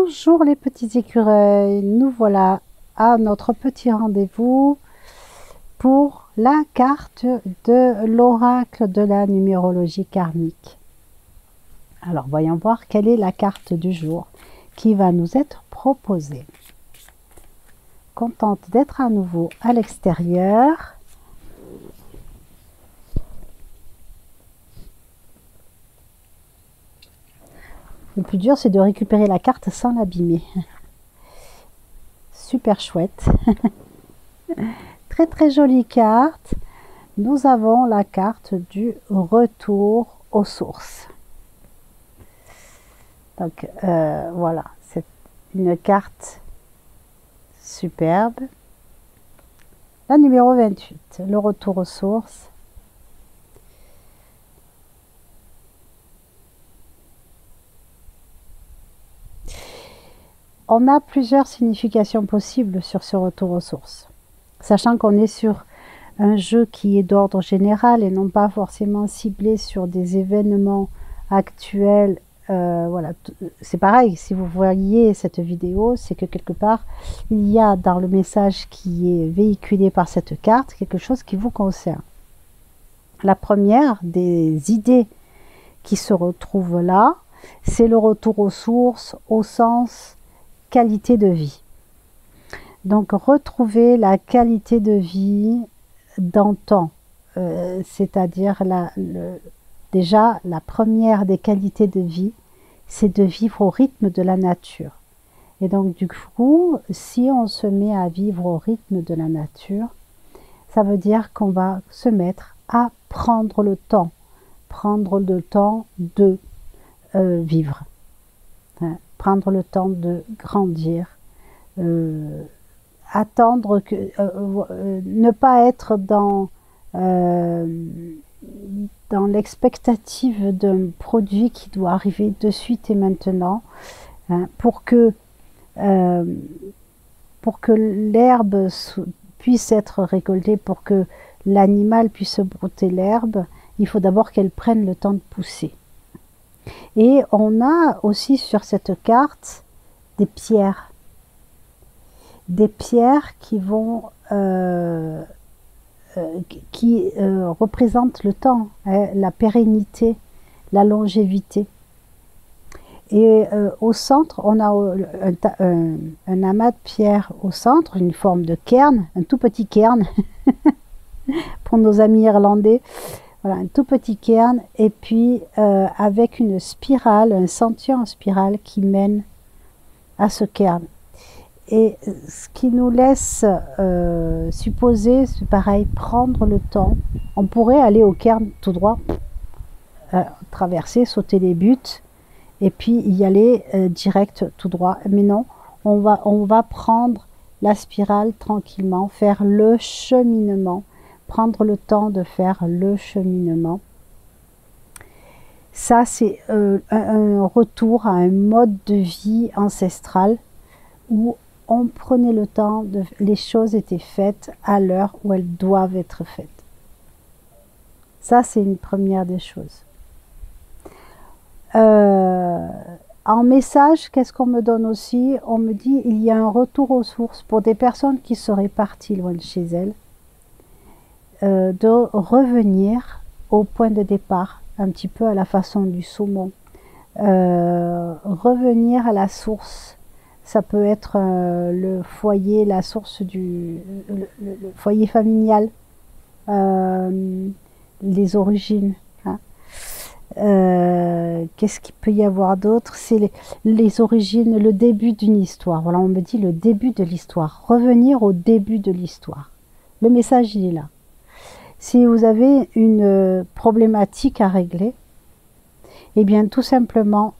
Bonjour les petits écureuils, nous voilà à notre petit rendez-vous pour la carte de l'oracle de la numérologie karmique. Alors voyons voir quelle est la carte du jour qui va nous être proposée. Contente d'être à nouveau à l'extérieur. Le plus dur, c'est de récupérer la carte sans l'abîmer. Super chouette. Très très jolie carte. Nous avons la carte du retour aux sources. Donc voilà, c'est une carte superbe. La numéro 28, le retour aux sources. On a plusieurs significations possibles sur ce retour aux sources, sachant qu'on est sur un jeu qui est d'ordre général et non pas forcément ciblé sur des événements actuels. Voilà, c'est pareil, si vous voyez cette vidéo, c'est que quelque part, il y a dans le message qui est véhiculé par cette carte quelque chose qui vous concerne. La première des idées qui se retrouvent là, c'est le retour aux sources au sens qualité de vie. Donc retrouver la qualité de vie d'antan, c'est-à-dire déjà la première des qualités de vie, c'est de vivre au rythme de la nature. Et donc du coup, si on se met à vivre au rythme de la nature, ça veut dire qu'on va se mettre à prendre le temps de vivre. Prendre le temps de grandir, attendre que ne pas être dans l'expectative d'un produit qui doit arriver de suite et maintenant, hein, pour que l'herbe puisse être récoltée, pour que l'animal puisse brouter l'herbe, il faut d'abord qu'elle prenne le temps de pousser. Et on a aussi sur cette carte des pierres qui vont représentent le temps, hein, la pérennité, la longévité. Et au centre, on a un amas de pierres au centre, une forme de cairn, un tout petit cairn pour nos amis irlandais. Voilà, un tout petit cairn, et puis avec une spirale, un sentier en spirale qui mène à ce cairn. Et ce qui nous laisse supposer, c'est pareil, prendre le temps. On pourrait aller au cairn tout droit, traverser, sauter les buttes, et puis y aller direct tout droit. Mais non, on va prendre la spirale tranquillement, faire le cheminement, prendre le temps de faire le cheminement. Ça, c'est un retour à un mode de vie ancestral où on prenait le temps, les choses étaient faites à l'heure où elles doivent être faites. Ça, c'est une première des choses. En message, qu'est-ce qu'on me donne aussi? On me dit il y a un retour aux sources pour des personnes qui seraient parties loin de chez elles, de revenir au point de départ, un petit peu à la façon du saumon, revenir à la source. Ça peut être le foyer, la source le foyer familial, les origines. Hein. Qu'est-ce qu'il peut y avoir d'autre? C'est les origines, le début d'une histoire. Voilà, on me dit le début de l'histoire. Revenir au début de l'histoire. Le message, il est là. Si vous avez une problématique à régler, eh bien tout simplement,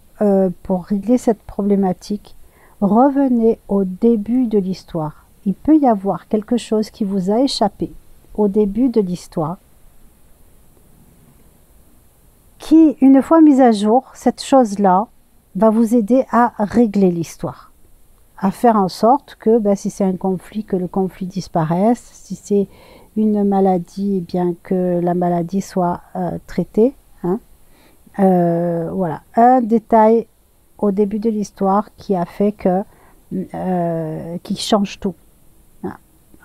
pour régler cette problématique, revenez au début de l'histoire. Il peut y avoir quelque chose qui vous a échappé au début de l'histoire, qui, une fois mise à jour, cette chose-là va vous aider à régler l'histoire, à faire en sorte que, si c'est un conflit, que le conflit disparaisse, si c'est une maladie, eh bien que la maladie soit traitée. Hein. Voilà, un détail au début de l'histoire qui a fait que, qui change tout.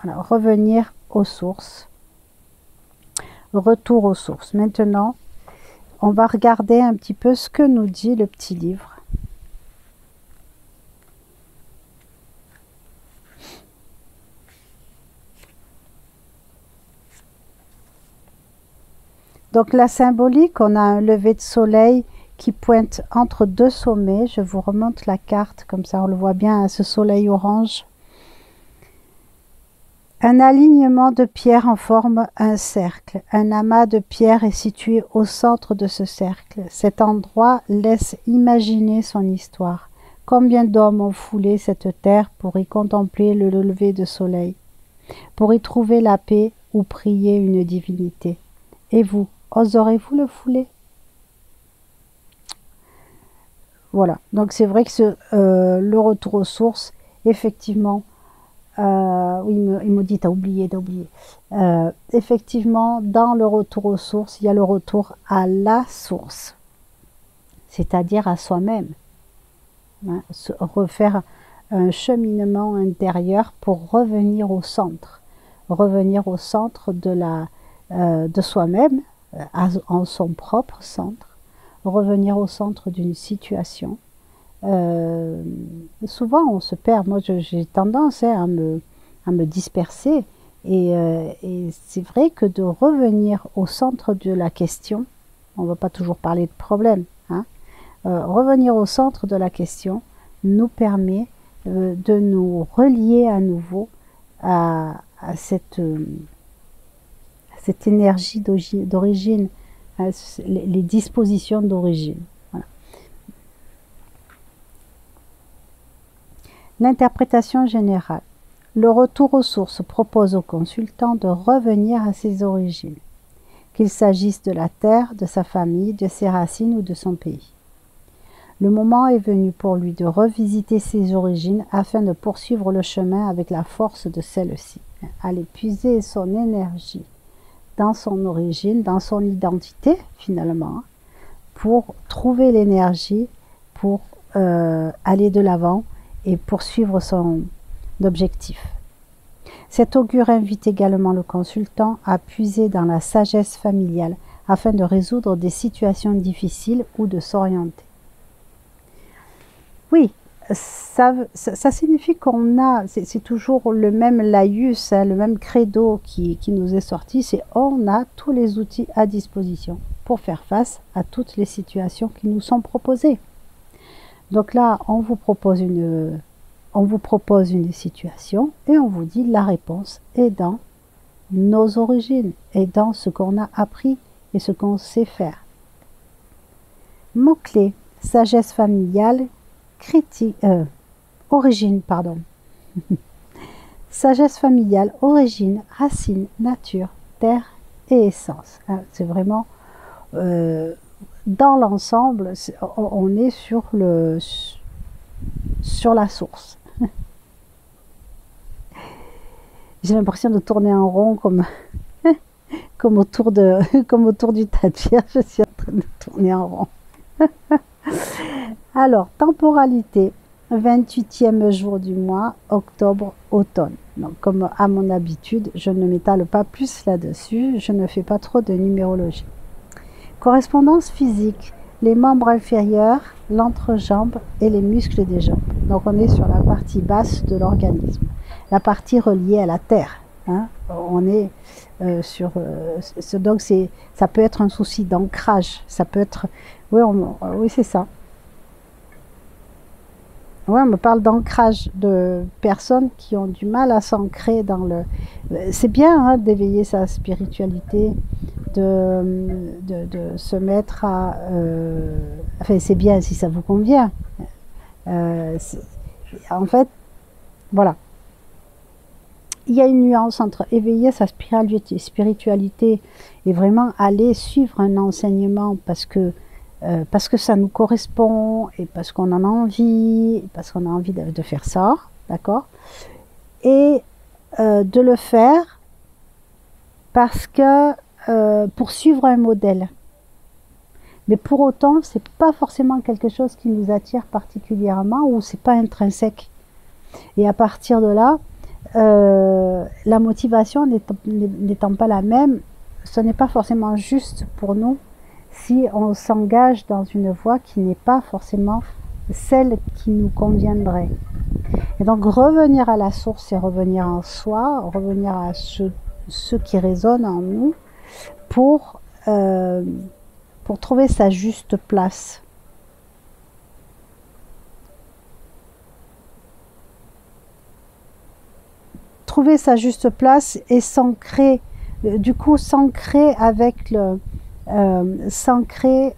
Alors, revenir aux sources. Retour aux sources. Maintenant, on va regarder un petit peu ce que nous dit le petit livre. Donc la symbolique, on a un lever de soleil qui pointe entre deux sommets. Je vous remonte la carte, comme ça on le voit bien, à ce soleil orange. Un alignement de pierres en forme un cercle. Un amas de pierres est situé au centre de ce cercle. Cet endroit laisse imaginer son histoire. Combien d'hommes ont foulé cette terre pour y contempler le lever de soleil, pour y trouver la paix ou prier une divinité. Et vous, oserez-vous le fouler? Voilà, donc c'est vrai que le retour aux sources, effectivement, oui, il me dit, t'as oublié. Effectivement, dans le retour aux sources, il y a le retour à la source, c'est-à-dire à soi-même. Hein, refaire un cheminement intérieur pour revenir au centre de soi-même, en son propre centre, revenir au centre d'une situation. Souvent on se perd. Moi j'ai tendance à me disperser et c'est vrai que de revenir au centre de la question, on ne va pas toujours parler de problème, hein, revenir au centre de la question nous permet de nous relier à nouveau à cette énergie d'origine, les dispositions d'origine. Voilà. L'interprétation générale. Le retour aux sources propose au consultant de revenir à ses origines, qu'il s'agisse de la terre, de sa famille, de ses racines ou de son pays. Le moment est venu pour lui de revisiter ses origines afin de poursuivre le chemin avec la force de celle-ci. Aller puiser son énergie dans son origine, dans son identité finalement, pour trouver l'énergie, pour aller de l'avant et poursuivre son objectif. Cet augure invite également le consultant à puiser dans la sagesse familiale afin de résoudre des situations difficiles ou de s'orienter. Oui, ça signifie qu'on a, c'est toujours le même laïus, hein, le même credo qui nous est sorti, c'est on a tous les outils à disposition pour faire face à toutes les situations qui nous sont proposées. Donc là, on vous propose une situation et on vous dit la réponse est dans nos origines et dans ce qu'on a appris et ce qu'on sait faire. Mots-clés, sagesse familiale, origine, pardon. Sagesse familiale, origine, racine, nature, terre et essence. C'est vraiment dans l'ensemble, on est sur la source. J'ai l'impression de tourner en rond comme autour du tas de pierre. Je suis en train de tourner en rond. Alors, temporalité, 28e jour du mois, octobre, automne. Donc, comme à mon habitude, je ne m'étale pas plus là-dessus, je ne fais pas trop de numérologie. Correspondance physique, les membres inférieurs, l'entrejambe et les muscles des jambes. Donc, on est sur la partie basse de l'organisme, la partie reliée à la terre. Hein. On est donc ça peut être un souci d'ancrage, ça peut être, oui c'est ça. Ouais, on me parle d'ancrage, de personnes qui ont du mal à s'ancrer dans le... C'est bien hein, d'éveiller sa spiritualité, de se mettre à... Enfin, c'est bien si ça vous convient. En fait, voilà. Il y a une nuance entre éveiller sa spiritualité et vraiment aller suivre un enseignement parce que ça nous correspond et parce qu'on en a envie, de faire ça, d'accord? Et de le faire parce que pour suivre un modèle. Mais pour autant, c'est pas forcément quelque chose qui nous attire particulièrement ou c'est pas intrinsèque. Et à partir de là, la motivation n'étant pas la même, ce n'est pas forcément juste pour nous si on s'engage dans une voie qui n'est pas forcément celle qui nous conviendrait. Et donc revenir à la source et revenir en soi, revenir à ce qui résonne en nous pour trouver sa juste place. Trouver sa juste place et s'ancrer, du coup s'ancrer avec s'ancrer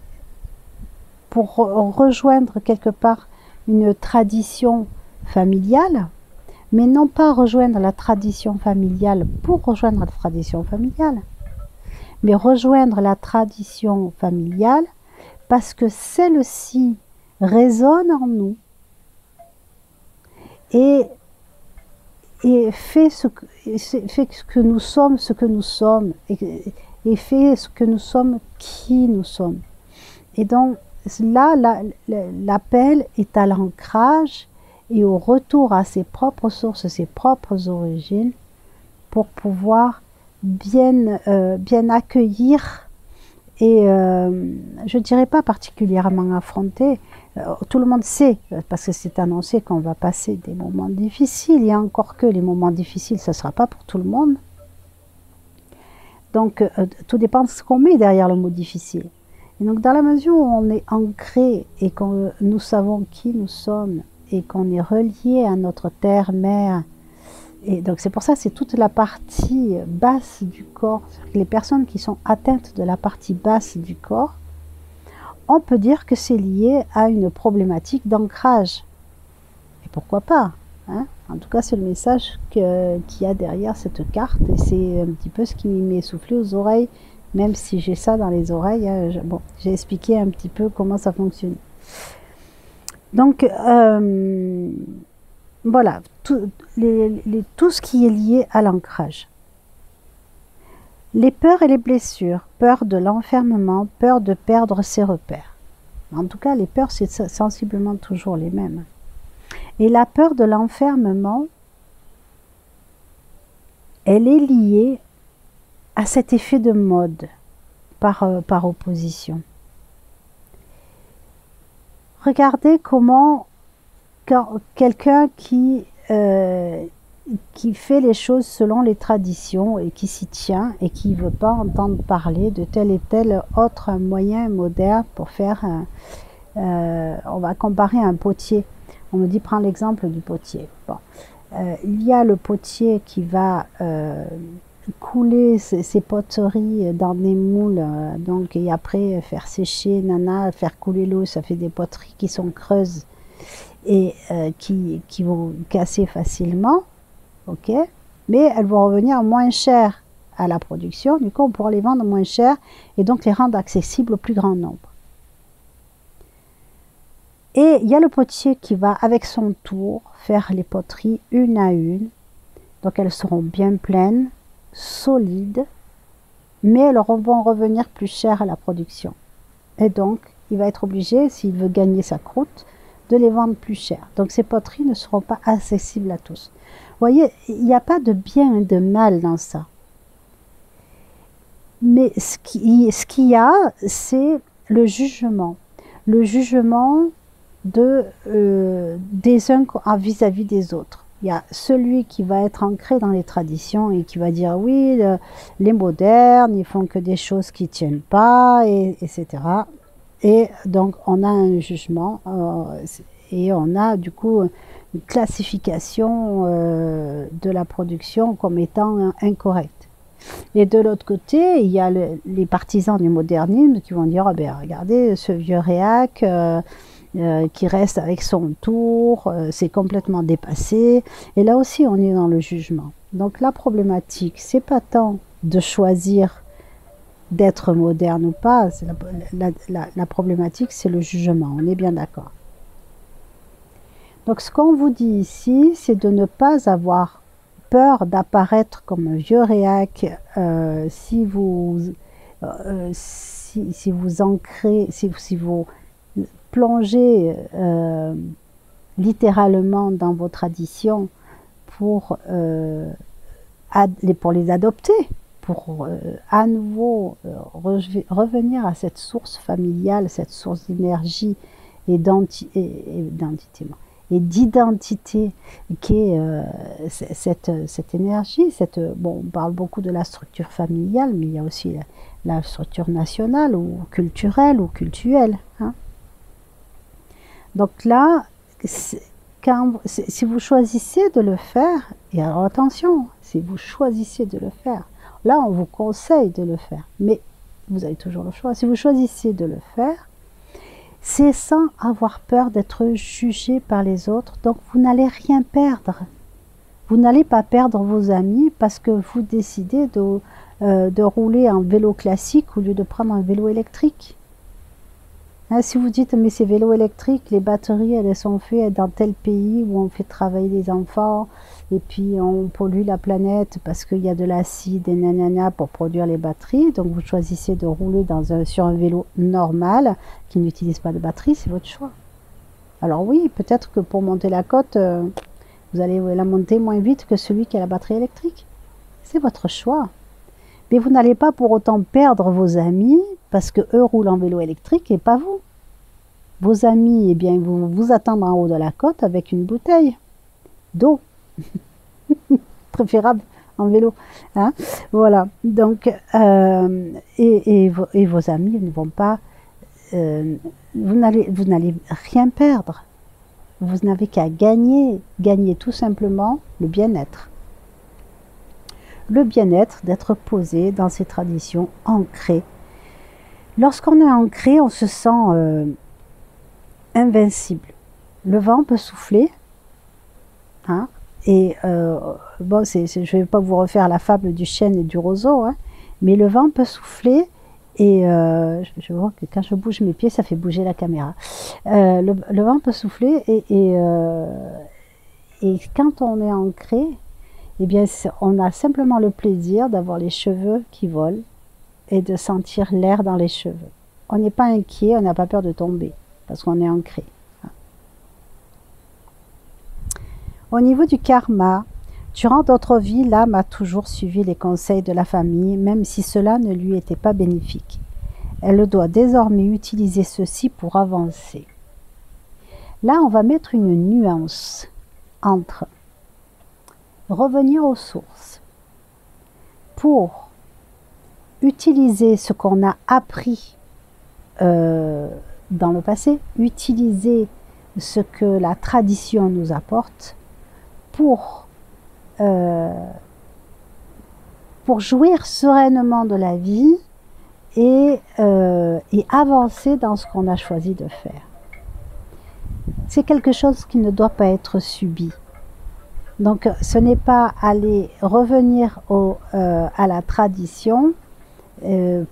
pour rejoindre quelque part une tradition familiale, mais non pas rejoindre la tradition familiale pour rejoindre la tradition familiale, mais rejoindre la tradition familiale parce que celle-ci résonne en nous et fait que nous sommes ce que nous sommes et fait ce que nous sommes qui nous sommes. Et donc là, l'appel est à l'ancrage et au retour à ses propres sources, ses propres origines, pour pouvoir bien accueillir et je ne dirais pas particulièrement affronter. Tout le monde sait, parce que c'est annoncé qu'on va passer des moments difficiles, et encore que les moments difficiles, ce ne sera pas pour tout le monde. Donc tout dépend de ce qu'on met derrière le mot difficile. Et donc dans la mesure où on est ancré et que nous savons qui nous sommes et qu'on est relié à notre terre-mère, et donc c'est pour ça que c'est toute la partie basse du corps, les personnes qui sont atteintes de la partie basse du corps, on peut dire que c'est lié à une problématique d'ancrage. Et pourquoi pas, hein? En tout cas c'est le message qu'il y a derrière cette carte et c'est un petit peu ce qui m'est soufflé aux oreilles. Même si j'ai ça dans les oreilles, bon, j'ai expliqué un petit peu comment ça fonctionne. Donc, voilà, tout ce qui est lié à l'ancrage. Les peurs et les blessures, peur de l'enfermement, peur de perdre ses repères. En tout cas, les peurs, c'est sensiblement toujours les mêmes. Et la peur de l'enfermement, elle est liée à cet effet de mode par opposition. Regardez comment quelqu'un qui fait les choses selon les traditions et qui s'y tient et qui ne veut pas entendre parler de tel et tel autre moyen moderne pour faire on va comparer un potier. On me dit prends l'exemple du potier. Bon. Il y a le potier qui va couler ses poteries dans des moules, donc et après faire sécher, faire couler l'eau, ça fait des poteries qui sont creuses et qui vont casser facilement, ok, mais elles vont revenir moins chères à la production, du coup on pourra les vendre moins cher et donc les rendre accessibles au plus grand nombre. Et il y a le potier qui va avec son tour faire les poteries une à une, donc elles seront bien pleines, solides, mais elles vont revenir plus chères à la production. Et donc, il va être obligé, s'il veut gagner sa croûte, de les vendre plus cher. Donc, ces poteries ne seront pas accessibles à tous. Vous voyez, il n'y a pas de bien et de mal dans ça. Mais ce qu'il y a, c'est le jugement. Le jugement des uns vis-à-vis des autres. Il y a celui qui va être ancré dans les traditions et qui va dire oui, les modernes, ils font que des choses qui ne tiennent pas, etc. Et donc on a un jugement et on a du coup une classification de la production comme étant incorrecte. Et de l'autre côté, il y a les partisans du modernisme qui vont dire oh ben, regardez ce vieux réac qui reste avec son tour, c'est complètement dépassé. Et là aussi, on est dans le jugement. Donc la problématique, c'est pas tant de choisir d'être moderne ou pas, la problématique, c'est le jugement, on est bien d'accord. Donc ce qu'on vous dit ici, c'est de ne pas avoir peur d'apparaître comme un vieux réac si si vous ancrez, si vous plongez littéralement dans vos traditions pour les adopter, pour à nouveau revenir à cette source familiale, cette source d'énergie et d'identité qui est cette énergie. Bon, on parle beaucoup de la structure familiale, mais il y a aussi la structure nationale ou culturelle ou cultuelle. Hein. Donc là, si vous choisissez de le faire, et alors attention, si vous choisissez de le faire, là on vous conseille de le faire, mais vous avez toujours le choix. Si vous choisissez de le faire, c'est sans avoir peur d'être jugé par les autres, donc vous n'allez rien perdre. Vous n'allez pas perdre vos amis parce que vous décidez de rouler en vélo classique au lieu de prendre un vélo électrique. Hein, si vous dites, mais ces vélos électriques, les batteries, elles sont faites dans tel pays où on fait travailler les enfants, et puis on pollue la planète parce qu'il y a de l'acide et nanana pour produire les batteries, donc vous choisissez de rouler sur un vélo normal qui n'utilise pas de batterie, c'est votre choix. Alors oui, peut-être que pour monter la côte, vous allez la monter moins vite que celui qui a la batterie électrique. C'est votre choix. Mais vous n'allez pas pour autant perdre vos amis parce que eux roulent en vélo électrique et pas vous. Vos amis, eh bien, ils vont vous attendre en haut de la côte avec une bouteille d'eau. Préférable en vélo. Hein, voilà. Donc, et vos amis ne vont pas... vous n'allez rien perdre. Vous n'avez qu'à gagner tout simplement le bien-être. Le bien-être d'être posé dans ces traditions ancrées. Lorsqu'on est ancré, on se sent invincible. Le vent peut souffler. Hein, et bon, je ne vais pas vous refaire la fable du chêne et du roseau, hein, mais le vent peut souffler. Et je vois que quand je bouge mes pieds, ça fait bouger la caméra. Le vent peut souffler et quand on est ancré, eh bien, on a simplement le plaisir d'avoir les cheveux qui volent et de sentir l'air dans les cheveux. On n'est pas inquiet, on n'a pas peur de tomber parce qu'on est ancré. Au niveau du karma, durant d'autres vies, l'âme a toujours suivi les conseils de la famille, même si cela ne lui était pas bénéfique. Elle doit désormais utiliser ceci pour avancer. Là, on va mettre une nuance entre revenir aux sources pour utiliser ce qu'on a appris dans le passé, utiliser ce que la tradition nous apporte pour jouir sereinement de la vie et avancer dans ce qu'on a choisi de faire. C'est quelque chose qui ne doit pas être subi. Donc ce n'est pas aller revenir à la tradition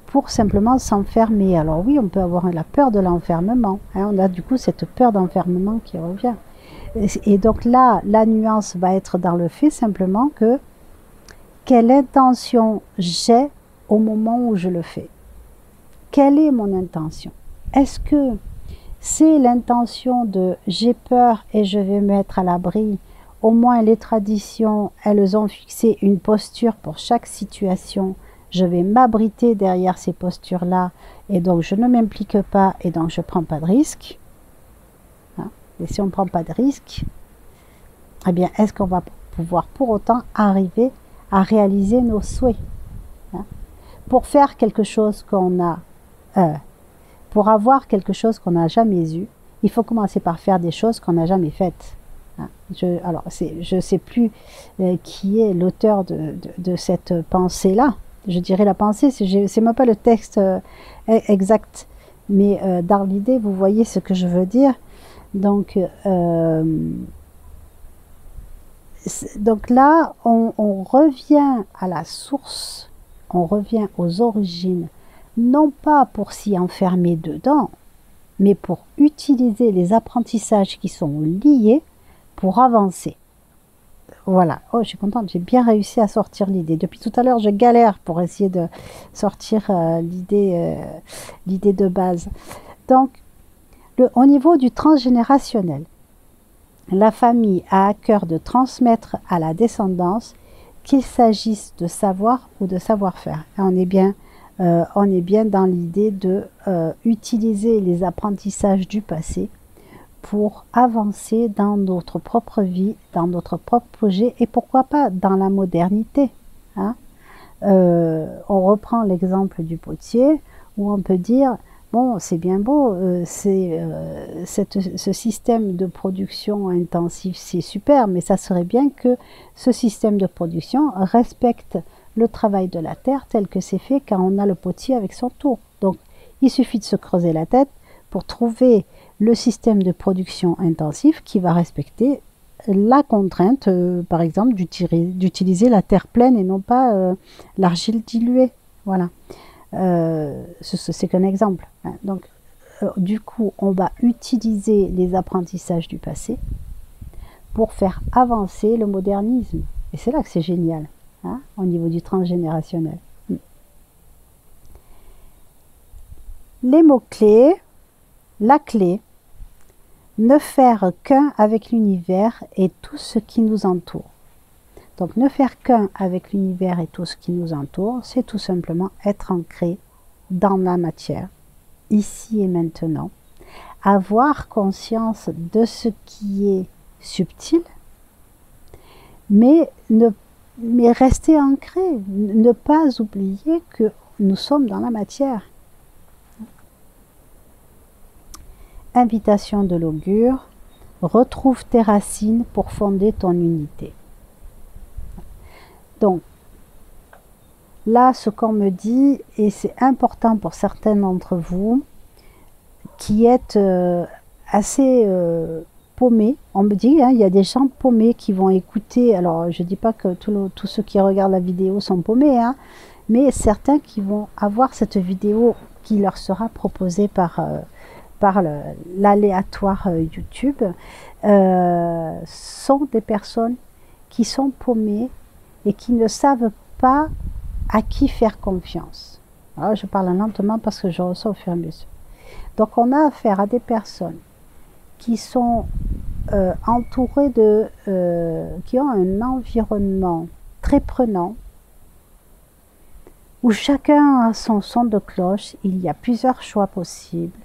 pour simplement s'enfermer. Alors oui, on peut avoir la peur de l'enfermement. Hein, on a du coup cette peur d'enfermement qui revient. Et donc là, la nuance va être dans le fait simplement que quelle intention j'ai au moment où je le fais. Quelle est mon intention? Est-ce que c'est l'intention de j'ai peur et je vais me mettre à l'abri? Au moins les traditions, elles ont fixé une posture pour chaque situation. Je vais m'abriter derrière ces postures-là et donc je ne m'implique pas et donc je ne prends pas de risque. Hein? Et si on ne prend pas de risque, eh bien, est-ce qu'on va pouvoir pour autant arriver à réaliser nos souhaits? Hein? Pour faire quelque chose qu'on a, pour avoir quelque chose qu'on n'a jamais eu, il faut commencer par faire des choses qu'on n'a jamais faites. Hein? Je ne sais plus qui est l'auteur de cette pensée-là. Je dirais la pensée, c'est même pas le texte exact, mais dans l'idée, vous voyez ce que je veux dire. Donc là, on revient à la source, on revient aux origines, non pas pour s'y enfermer dedans, mais pour utiliser les apprentissages qui sont liés pour avancer. Voilà. Oh, je suis contente, j'ai bien réussi à sortir l'idée. Depuis tout à l'heure, je galère pour essayer de sortir l'idée de base. Donc, au niveau du transgénérationnel, la famille a à cœur de transmettre à la descendance, qu'il s'agisse de savoir ou de savoir-faire. On est bien dans l'idée de utiliser les apprentissages du passé pour avancer dans notre propre vie, dans notre propre projet et pourquoi pas dans la modernité. Hein. On reprend l'exemple du potier où on peut dire bon, c'est bien beau, ce système de production intensive, c'est super, mais ça serait bien que ce système de production respecte le travail de la terre tel que c'est fait quand on a le potier avec son tour. Donc, il suffit de se creuser la tête pour trouver le système de production intensif qui va respecter la contrainte, par exemple, d'utiliser la terre pleine et non pas l'argile diluée. Voilà. C'est qu'un exemple. Hein. Donc, du coup, on va utiliser les apprentissages du passé pour faire avancer le modernisme. Et c'est là que c'est génial, hein, au niveau du transgénérationnel. Les mots-clés, la clé, ne faire qu'un avec l'univers et tout ce qui nous entoure. Donc, ne faire qu'un avec l'univers et tout ce qui nous entoure, c'est tout simplement être ancré dans la matière, ici et maintenant, avoir conscience de ce qui est subtil, mais rester ancré, ne pas oublier que nous sommes dans la matière. Invitation de l'augure, retrouve tes racines pour fonder ton unité. Donc, là, ce qu'on me dit, et c'est important pour certains d'entre vous, qui êtes assez paumés, on me dit, hein, il y a des gens paumés qui vont écouter, alors je ne dis pas que tous ceux qui regardent la vidéo sont paumés, hein, mais certains qui vont avoir cette vidéo qui leur sera proposée par l'aléatoire YouTube, sont des personnes qui sont paumées et qui ne savent pas à qui faire confiance. Alors, je parle lentement parce que je ressens au fur et à mesure. Donc, on a affaire à des personnes qui sont entourées qui ont un environnement très prenant, où chacun a son son de cloche, il y a plusieurs choix possibles.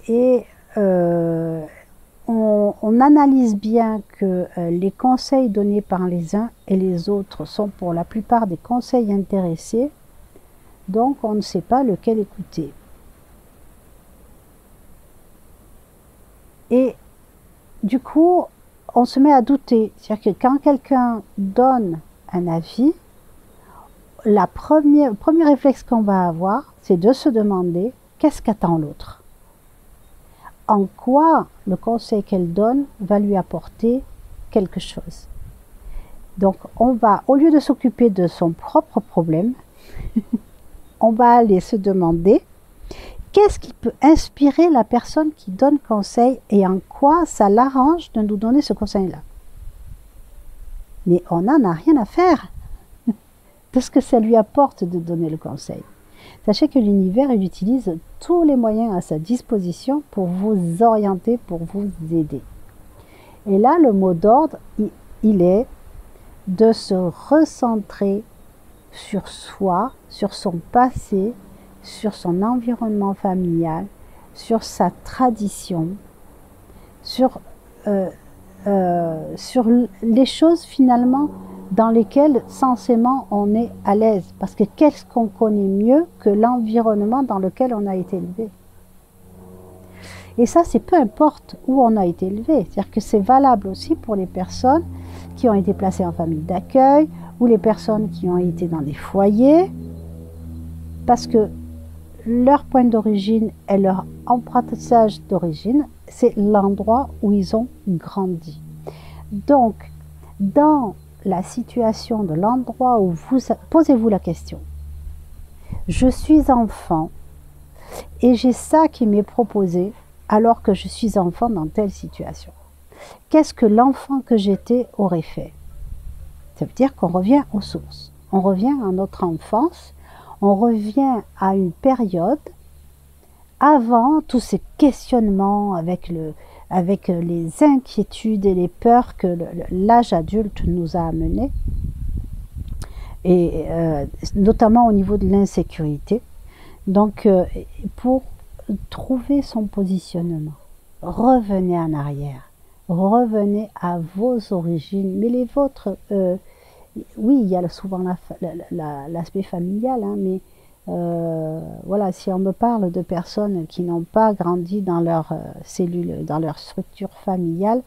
Et on analyse bien que les conseils donnés par les uns et les autres sont pour la plupart des conseils intéressés, donc on ne sait pas lequel écouter. Et du coup, on se met à douter. C'est-à-dire que quand quelqu'un donne un avis, le premier réflexe qu'on va avoir, c'est de se demander qu'est-ce qu'attend l'autre. En quoi le conseil qu'elle donne va lui apporter quelque chose. Donc, on va, au lieu de s'occuper de son propre problème, on va aller se demander qu'est-ce qui peut inspirer la personne qui donne conseil et en quoi ça l'arrange de nous donner ce conseil-là. Mais on n'en a rien à faire de ce que ça lui apporte de donner le conseil. Sachez que l'univers, il utilise tous les moyens à sa disposition pour vous orienter, pour vous aider. Et là, le mot d'ordre, il est de se recentrer sur soi, sur son passé, sur son environnement familial, sur sa tradition, sur les choses finalement dans lesquelles censément on est à l'aise. Parce que qu'est-ce qu'on connaît mieux que l'environnement dans lequel on a été élevé? Et ça, c'est peu importe où on a été élevé. C'est-à-dire que c'est valable aussi pour les personnes qui ont été placées en famille d'accueil ou les personnes qui ont été dans des foyers. Parce que leur point d'origine et leur apprentissage d'origine, c'est l'endroit où ils ont grandi. Donc, dans la situation de l'endroit où vous posez-vous la question, je suis enfant et j'ai ça qui m'est proposé alors que je suis enfant dans telle situation. qu'est-ce que l'enfant que j'étais aurait fait? Ça veut dire qu'on revient aux sources. On revient à notre enfance, on revient à une période avant tous ces questionnements avec les inquiétudes et les peurs que l'âge adulte nous a amenés, et notamment au niveau de l'insécurité. Donc, pour trouver son positionnement, revenez en arrière, revenez à vos origines, mais les vôtres, oui, il y a souvent l'aspect familial, hein, mais voilà, si on me parle de personnes qui n'ont pas grandi dans leur cellule, dans leur structure familiale,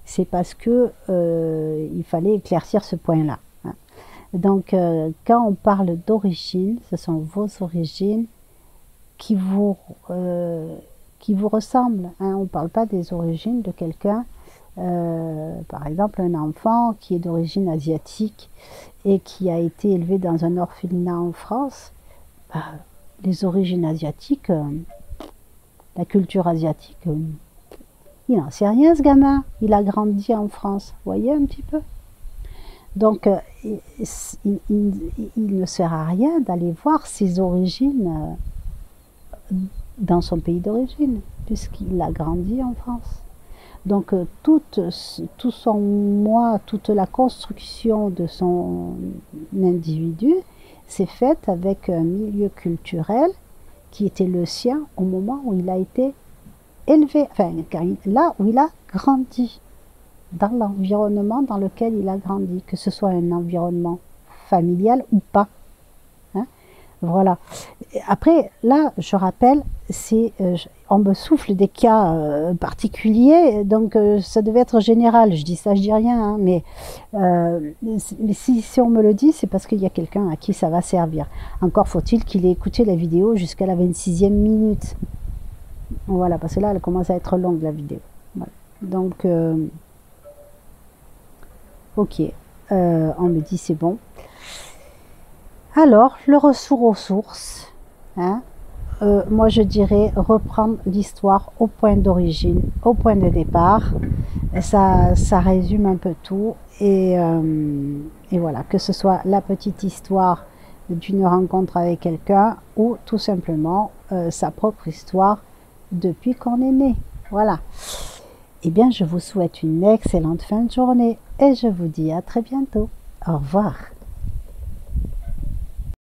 c'est parce que il fallait éclaircir ce point-là. Hein. Donc, quand on parle d'origine, ce sont vos origines qui vous ressemblent. Hein. On ne parle pas des origines de quelqu'un, par exemple un enfant qui est d'origine asiatique et qui a été élevé dans un orphelinat en France. Les origines asiatiques, la culture asiatique, il n'en sait rien ce gamin, il a grandi en France, vous voyez un petit peu. Donc il ne sert à rien d'aller voir ses origines dans son pays d'origine, puisqu'il a grandi en France. Donc tout son moi, toute la construction de son individu s'est faite avec un milieu culturel qui était le sien au moment où il a été élevé, enfin là où il a grandi, dans l'environnement dans lequel il a grandi, que ce soit un environnement familial ou pas. Hein, voilà. Après, là, je rappelle, on me souffle des cas particuliers, donc ça devait être général. Je dis ça, je dis rien, hein, mais si on me le dit, c'est parce qu'il y a quelqu'un à qui ça va servir. Encore faut-il qu'il ait écouté la vidéo jusqu'à la 26e minute. Voilà, parce que là, elle commence à être longue, la vidéo. Voilà. Donc, ok, on me dit c'est bon. Alors, le retour aux sources, hein, moi je dirais reprendre l'histoire au point d'origine, au point de départ. Ça résume un peu tout. Et voilà, que ce soit la petite histoire d'une rencontre avec quelqu'un ou tout simplement sa propre histoire depuis qu'on est né. Voilà. Eh bien, je vous souhaite une excellente fin de journée et je vous dis à très bientôt. Au revoir.